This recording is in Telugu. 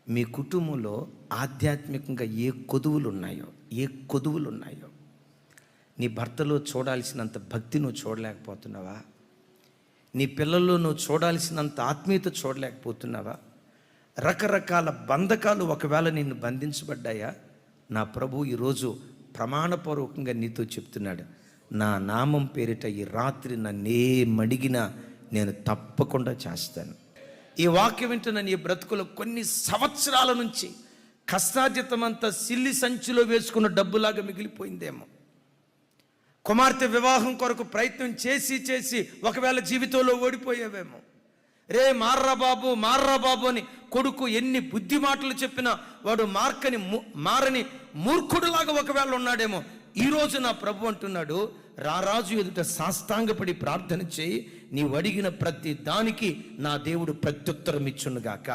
మీ కుటుంబంలో ఆధ్యాత్మికంగా ఏ కొదువులు ఉన్నాయో నీ భర్తలో చూడాల్సినంత భక్తి నువ్వు చూడలేకపోతున్నావా? నీ పిల్లల్లో నువ్వు చూడాల్సినంత ఆత్మీయత చూడలేకపోతున్నావా? రకరకాల బంధకాలు ఒకవేళ నిన్ను బంధించబడ్డాయా? నా ప్రభు ఈరోజు ప్రమాణపూర్వకంగా నీతో చెప్తున్నాడు, నా నామం పేరిట ఈ రాత్రి నన్నేమడిగినా నేను తప్పకుండా చేస్తాను. ఈ వాక్యం వింటున్న నీ బ్రతుకులో కొన్ని సంవత్సరాల నుంచి కష్టార్జితమంతా సిల్లి సంచిలో వేసుకున్న డబ్బులాగా మిగిలిపోయిందేమో. కుమార్తె వివాహం కొరకు ప్రయత్నం చేసి ఒకవేళ జీవితంలో ఓడిపోయావేమో. రే మార్రా బాబు అని కొడుకు ఎన్ని బుద్ధి మాటలు చెప్పినా వాడు మారని మూర్ఖుడులాగా ఒకవేళ ఉన్నాడేమో. ఈరోజు నా ప్రభు అంటున్నాడు, రారాజు ఎదుట సాష్టాంగపడి ప్రార్థన చేయి, నీవు అడిగిన ప్రతి దానికి నా దేవుడు ప్రత్యుత్తరం ఇచ్చునుగాక.